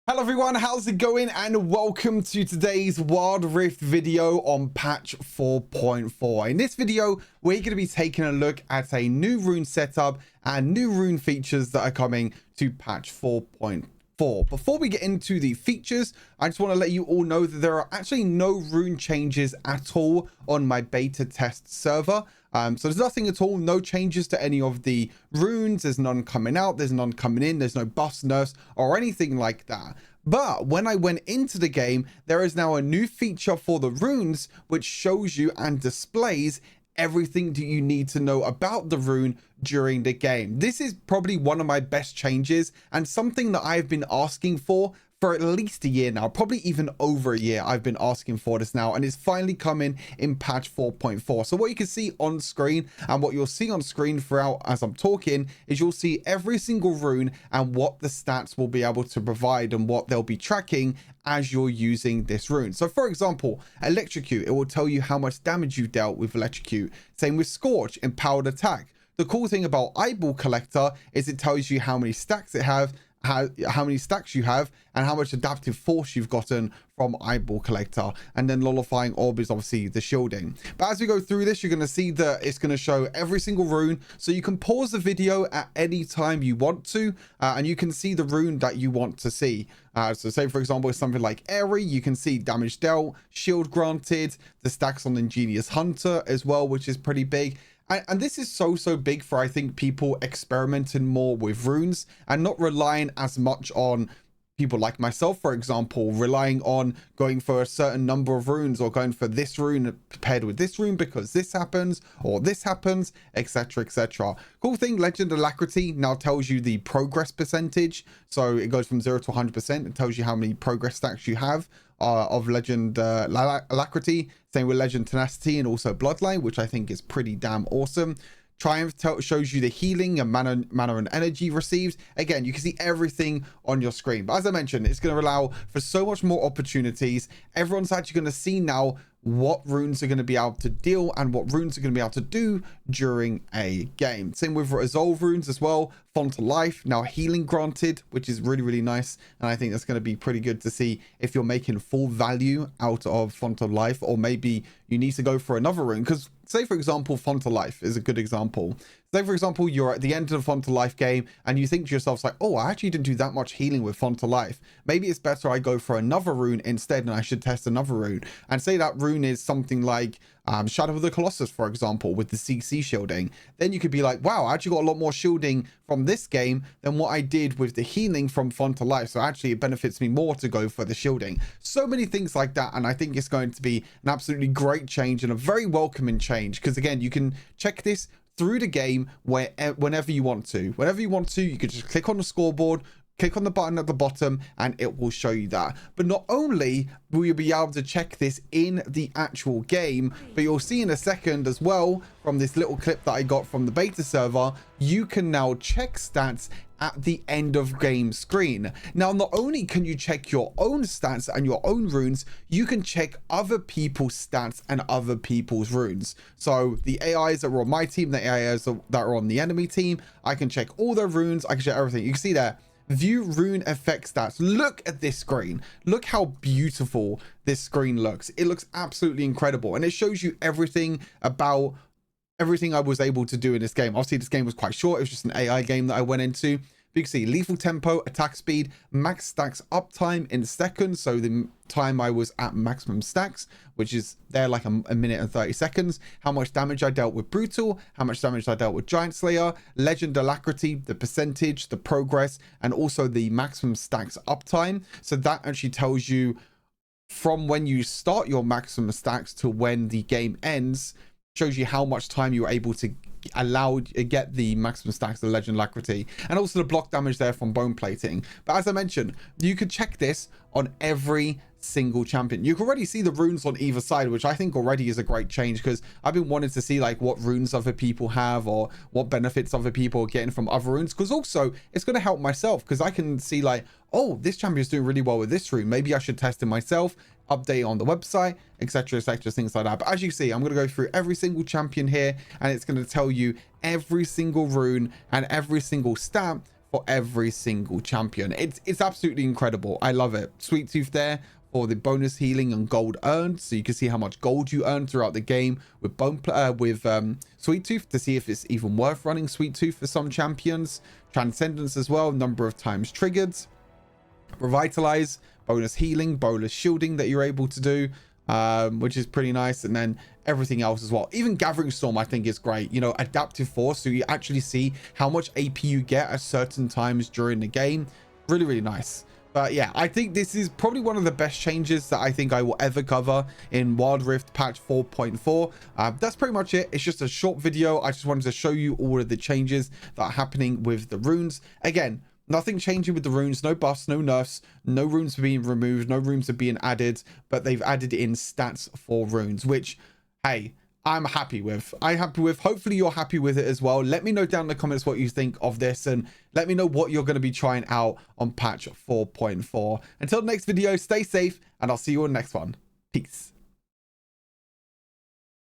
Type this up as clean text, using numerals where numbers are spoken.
Hello everyone, how's it going? And welcome to today's Wild Rift video on patch 4.4. In this video, we're going to be taking a look at a new rune setup and new rune features that are coming to patch 4.4. Before we get into the features, I just want to let you all know that there are actually no rune changes at all on my beta test server. So there's nothing at all, no changes to any of the runes. There's none coming out, there's none coming in, there's no buffs, nerfs, or anything like that. But when I went into the game, there is now a new feature for the runes, which shows you and displays everything that you need to know about the rune during the game. This is probably one of my best changes and something that I've been asking for at least a year now, probably even over a year. I've been asking for this now, and it's finally coming in patch 4.4. So what you can see on screen and what you'll see on screen throughout as I'm talking is you'll see every single rune and what the stats will be able to provide and what they'll be tracking as you're using this rune. So for example, electrocute, it will tell you how much damage you dealt with electrocute. Same with scorch, empowered attack. The cool thing about eyeball collector is it tells you how many stacks it have, how many stacks you have, and how much adaptive force you've gotten from eyeball collector. And then lollifying orb is obviously the shielding. But as we go through this, you're going to see that it's going to show every single rune, so you can pause the video at any time you want to, and you can see the rune that you want to see. So say for example it's something like airy, you can see damage dealt, shield granted, the stacks on ingenious hunter as well, which is pretty big. And this is so big for, I think, people experimenting more with runes and not relying as much on people like myself, for example, relying on going for a certain number of runes or going for this rune paired with this rune because this happens or this happens, etc, etc. Cool thing, legend alacrity now tells you the progress percentage. So it goes from 0 to 100%. It tells you how many progress stacks you have of legend alacrity. Same with legend tenacity and also bloodline, which I think is pretty damn awesome. Triumph shows you the healing and mana and energy received. Again, you can see everything on your screen. But as I mentioned, it's going to allow for so much more opportunities. Everyone's actually going to see now what runes are going to be able to deal and what runes are going to be able to do during a game. Same with resolve runes as well. Font of life, now healing granted, which is really nice. And I think that's going to be pretty good to see if you're making full value out of font of life, or maybe you need to go for another rune. Because say for example, font of life is a good example. Say for example, you're at the end of the font of life game and you think to yourself like, oh, I actually didn't do that much healing with font of life. Maybe it's better I go for another rune instead, and I should test another rune. And say that rune is something like Shadow of the Colossus, for example, with the CC shielding. Then you could be like, wow, I actually got a lot more shielding from this game than what I did with the healing from font of life. So actually it benefits me more to go for the shielding. So many things like that. And I think it's going to be an absolutely great change and a very welcoming change. Because again, you can check this through the game whenever you want to. Whenever you want to, you can just click on the scoreboard, click on the button at the bottom, and it will show you that. But not only will you be able to check this in the actual game, but you'll see in a second as well from this little clip that I got from the beta server, you can now check stats at the end of game screen. Now, not only can you check your own stats and your own runes, you can check other people's stats and other people's runes. So the AIs that were on my team, the AIs that are on the enemy team, I can check all their runes, I can check everything. You can see there, view rune effect stats. Look at this screen. Look how beautiful this screen looks. It looks absolutely incredible, and it shows you everything about everything I was able to do in this game. Obviously this game was quite short, it was just an AI game that I went into. But you can see lethal tempo, attack speed, max stacks uptime in seconds, so the time I was at maximum stacks, which is there like a minute and 30 seconds. How much damage I dealt with brutal, how much damage I dealt with giant slayer, legend alacrity, the percentage, the progress, and also the maximum stacks uptime. So that actually tells you from when you start your maximum stacks to when the game ends, shows you how much time you're able to get the maximum stacks of legend alacrity, and also the block damage there from bone plating. But as I mentioned, you could check this on every single champion. You can already see the runes on either side, which I think already is a great change, because I've been wanting to see like what runes other people have or what benefits other people are getting from other runes, because also it's going to help myself, because I can see like, oh, this champion is doing really well with this rune, maybe I should test it myself, update on the website, etc, things like that. But as you see, I'm going to go through every single champion here, and it's going to tell you every single rune and every single stat for every single champion. It's absolutely incredible. I love it. Sweet Tooth there for the bonus healing and gold earned, so you can see how much gold you earn throughout the game with Sweet Tooth to see if it's even worth running Sweet Tooth for some champions. Transcendence as well, number of times triggered. Revitalize, bonus healing, bonus shielding that you're able to do, which is pretty nice. And then everything else as well. Even Gathering Storm I think is great, you know, adaptive force, so you actually see how much AP you get at certain times during the game. Really nice. But yeah, I think this is probably one of the best changes that I think I will ever cover in Wild Rift patch 4.4. That's pretty much it. It's just a short video. I just wanted to show you all of the changes that are happening with the runes. Again, nothing changing with the runes, no buffs, no nerfs, no runes are being removed, no runes are being added, but they've added in stats for runes, which, hey, I'm happy with. Hopefully you're happy with it as well. Let me know down in the comments what you think of this, and let me know what you're going to be trying out on patch 4.4. Until the next video, stay safe, and I'll see you on the next one. Peace.